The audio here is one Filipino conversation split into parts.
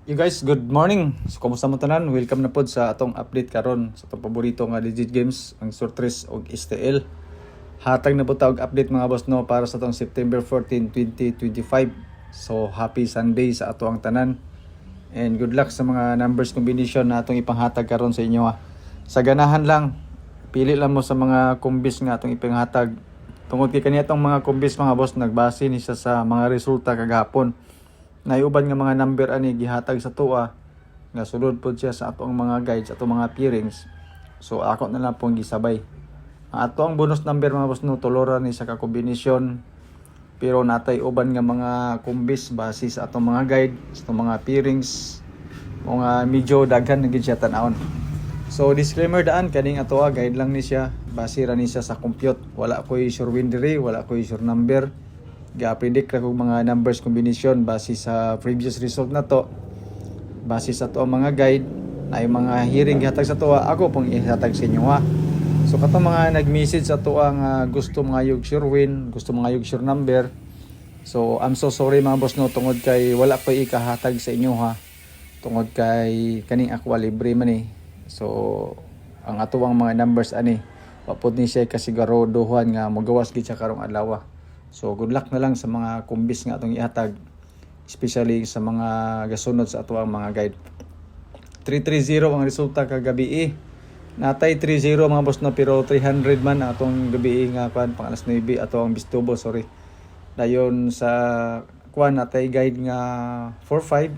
You guys, good morning. So, kumusta mo tanan? Welcome na pod sa atong update karon sa atong paborito nga Digit Games, ang Sortres og STL. Hatag na po tawag update mga boss no para sa atong September 14, 2025. So, happy Sunday sa ato ang tanan. And good luck sa mga numbers combination na atong ipanghatag karon sa inyo ha. Sa ganahan lang, pili lang mo sa mga kumbis nga atong ipanghatag. Tungod kay kaniya itong mga kumbis mga boss, nagbase ni siya sa mga resulta kagahapon. Naiuban nga mga number ani gihatag sa tuwa nga sulod pod siya sa atong mga guides, atong mga pairings. So ako na lang pong gisabay. Ang atong bonus number mga boss no tolora ni sa ka-kombinasyon. Pero natay uban nga mga kumbis base sa atong mga guide, sa atong mga pairings, mga medyo daghan na gid siya tan-awon. So disclaimer daan kaning ato guide lang ni siya, base ra ni siya sa compute. Wala koy sure win diri, wala koy sure number. Ga-predict ra kog mga numbers combination base sa previous result na to, base sa to ang mga guide na yung mga hearing gihatag sa to ako pong ihatag sa inyo ha. So katong mga nag-message sa to ang gusto mga sure win, gusto mga sure number, so I'm so sorry mga boss no, tungod kay wala ko ikahatag sa inyo ha, tungod kay kaning ako libre man eh. So ang atuang mga numbers ani wapod ni siya kasiguraduhan nga magawas gid siya karong adlaw. So good luck na lang sa mga kumbis nga atong ihatag, especially sa mga gasunod sa ato ang mga guide. 330 ang resulta kagabi. Natay 30 mga boss no, pero 300 man atong gabi nga kuan pang alas 9 ato ang Bistubo, sorry. Dayon sa kuan natay guide nga 45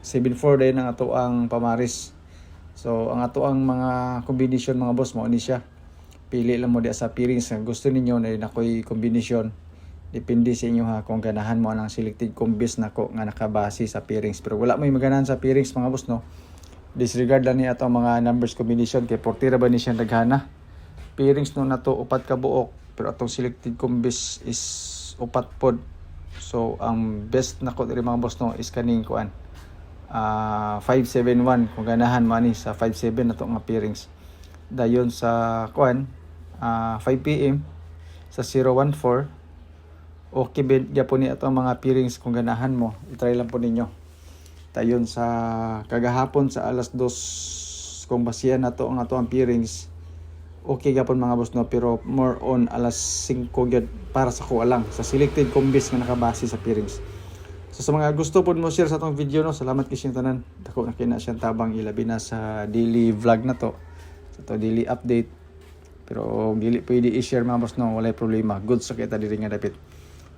74 din ang ato ang pamaris. So ang ato ang mga combination mga boss mo ni siya. Pili lang mo di sa pairings nga gusto ninyo na nakoy combination. Depende sa inyo ha kung ganahan mo ang selected combis nako nga nakabase sa pairings. Pero wala mo yung maganahan sa pairings mga boss no. Disregard lang ni ato mga numbers combination kay portira ba ni siya daghana. Pairings no nato upat ka buok pero atong selected combis is upat pod. So ang best nako diri mga boss no is kaning kuan 571 kung ganahan mo ani sa 57 nato nga pairings. Dayon sa kuan 5 PM sa 014 okay gyapon ni ato ang mga pairings kung ganahan mo, i-try lang po ninyo. Dayon sa kagahapon sa alas 2 kung basihan nato ang ato ang pairings, okay gyapon mga boss no, pero more on alas 5 gyud para sa kuha lang sa selected combis nga nakabase sa pairings. So sa mga gusto po mo share sa atong video no, salamat kay siyang tanan. Dako na kina siyang tabang ilabi na sa daily vlog na to. Sa to daily update. Pero dili pwede i-share mga boss no, walay problema. Good sa kita diri nga dapit.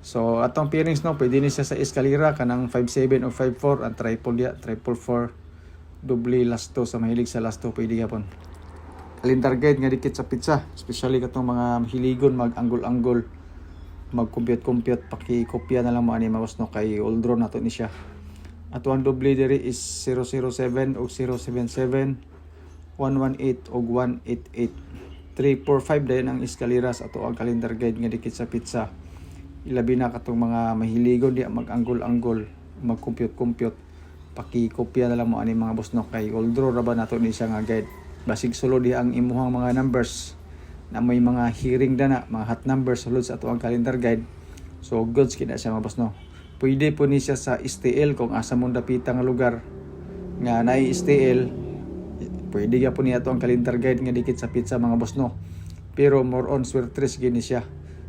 So atong pairings no, pwede ni siya sa eskalera kanang 57 o 54 ang triple dia, 444 double last 2 sa mahilig sa last 2 pwede gyapon. Calendar guide nga dikit sa pizza, especially katong mga mahiligon mag-anggol-anggol, mag-compute paki-kopya na lang mo ani mga boss no, kay old draw nato ni siya. Ato ang double diri is 007 o 077 118 o 188 345 dayon ang eskalera sa ato ang calendar guide nga dikit sa pizza. Ilabi na katong mga mahiligon di mag-anggol-anggol, mag-compute paki-kopya na lang mo ani mga boss no, kay old draw ra ba nato ni siya nga guide. Basig sulod di ang imuhang mga numbers na may mga hearing dana, mga hot numbers sulod sa ato ang calendar guide. So goods kina siya mga boss no. Pwede po ni siya sa STL kung asa mo dapita nga lugar nga naay STL. Pwede gyapon ni ato ang calendar guide nga dikit sa pizza mga boss no. Pero more on swertres gini siya.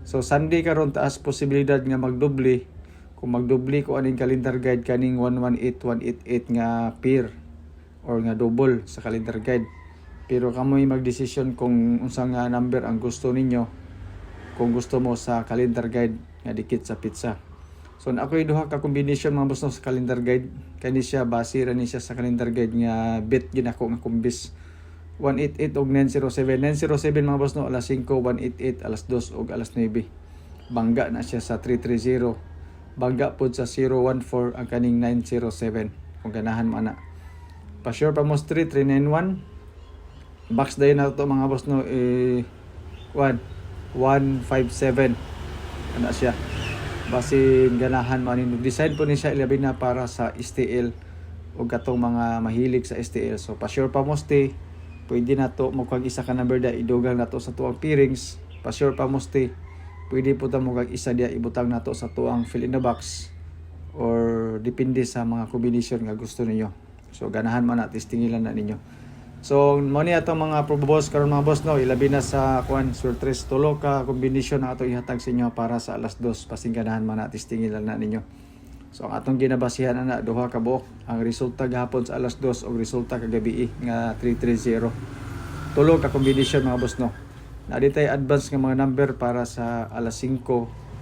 So Sunday karon taas posibilidad nga magdoble. Kung magdoble ko aning calendar guide kaning 118188 nga pair or nga double sa calendar guide. Pero kamoy magdesisyon kung unsa nga number ang gusto ninyo. Kung gusto mo sa calendar guide nga dikit sa pizza. So ako'y duha ka combination mga boss no, sa calendar guide. Kani siya base ra ni siya sa calendar guide nga bet ginako nga kumbis 188 og 907 mga boss no, alas 5 188 alas 2 og alas 9. Bangga na siya sa 330. Bangga pod sa 014 ang kaning 907 kung ganahan mo ana. Pa sure pa mo 391 box day na to mga boss no 157 ana siya. Basin ganahan mo ani design po ni siya ilabi na para sa STL o katong mga mahilig sa STL. So pa sure pa mo pwede na to mo kag isa ka number da idugang na to sa tuang pairings. Pa sure pa mo pwede po ta mo kag isa dia ibutang nato sa tuang fill in the box or depende sa mga combination nga gusto ninyo. So ganahan man na testingilan na ninyo. So mo ni atong mga boss karon mga boss no, ilabi na sa kuan sur 3 tulo ka combination na ato ihatag sa inyo para sa alas 2 pasing ganahan man na testingilan na ninyo. So ang atong ginabasihan na duha ka buok ang resulta gahapon sa alas 2 ug resulta kagabi nga 330. Tulo ka combination mga boss no. Na ditay advance nga mga number para sa alas 5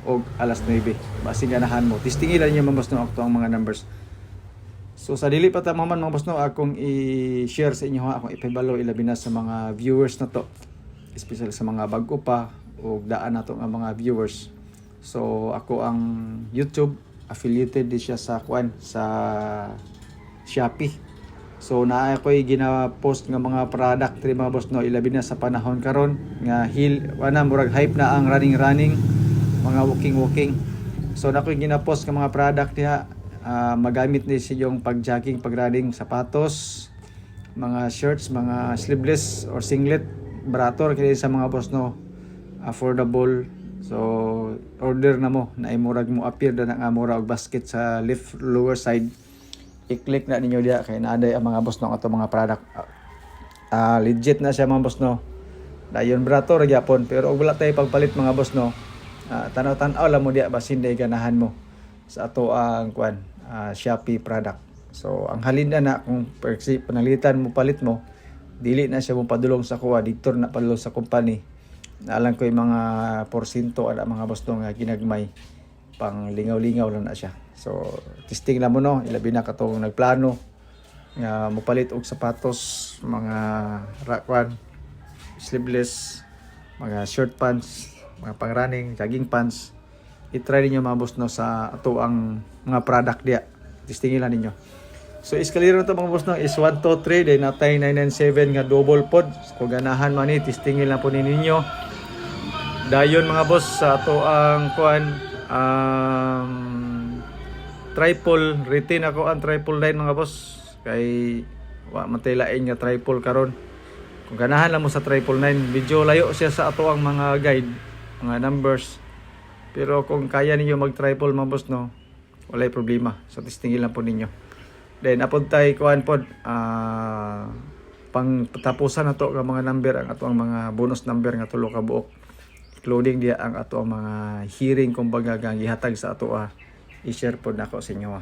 o alas 9. Basi ganahan mo. Testingilan niyo mga boss no ang mga numbers. So sa dili pa ta man mga boss no, akong i-share sa inyo ha, akong ipibalo ilabi na sa mga viewers na to. Especially sa mga bago pa o daan nato nga mga viewers. So ako ang YouTube affiliated di siya sa kuan sa Shopee. So naa ako'y gina-post nga mga product ri mga boss no, ilabi na sa panahon karon nga murag hype na ang running mga walking. So na ako'y gina-post nga mga product diha. Magamit ni sa yung pag-jogging, pag-running, sapatos, mga shirts, mga sleeveless or singlet, brator kaya sa mga boss no, affordable. So order na mo na imurag mo appear na nga mura og basket sa left lower side. I-click na ninyo diha kay naaday ang mga boss no ato mga product. Legit na siya mga boss no. Dayon brator gyapon pero og wala tay pagpalit mga boss no. Tanaw-tanaw lang mo diha basin day ganahan mo sa ato ang kuan Shopee product. So ang halin na kung panalitan mo palit mo, dili na siya mo padulong sa kuha dito na padulong sa company. Naalang ko yung mga porsyento ada mga boss nga ginagmay pang lingaw-lingaw lang na siya. So testing lang mo no, ilabi na katong nagplano nga mo palit og sapatos, mga rakwan, sleeveless, mga shirt pants, mga pang running, jogging pants. I-try niyo mga boss no sa ato ang mga product dia. Testingin lang ninyo. So escalator na to mga boss no is 123 then natay 997 nga double pod. Kung ganahan man ni testingin lang po ninyo. Dayon mga boss sa ato ang kuan triple retain ako ang triple line mga boss kay wa matay lain nga triple karon. Kung ganahan lang mo sa triple 9 medyo layo siya sa ato ang mga guide, mga numbers. Pero kung kaya ninyo mag-triple mga boss no, walay problema. So testingin lang po ninyo. Then apod tay kuan pod pang tapusan na to nga mga number ang ato ang mga bonus number nga tulo ka buok. Including dia ang ato ang mga hearing kumbaga nga gihatag sa ato i-share pod nako sa inyo.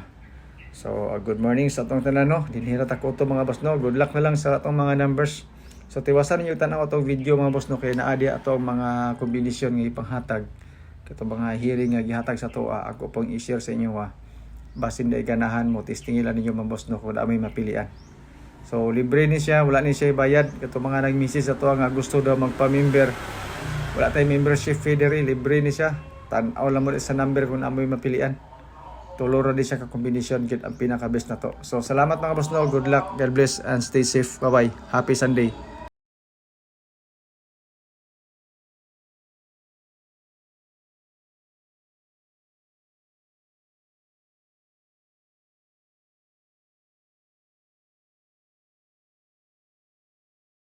So good morning sa atong tanan no. Dinhira ta ko to mga boss no. Good luck na lang sa atong mga numbers. So tiwasan niyo tan-aw atong video mga boss no kay naa dia ato ang mga kombinasyon nga ipanghatag. Kato mga hearing nga gihatag sa tuwa ako pong i-share sa inyo basin day ganahan mo testingin lang ninyo mga boss no kung may mapilian. So libre ni siya, wala ni siya bayad. Kato mga nag-message sa tuwa nga gusto daw magpa-member, wala tay membership fee diri, libre ni siya. Tan-aw lang mo sa number kung amoy mapilian. Tuloro di siya ka combination kit ang pinaka best na to. So salamat mga boss no, good luck, God bless and stay safe. Bye bye, happy Sunday.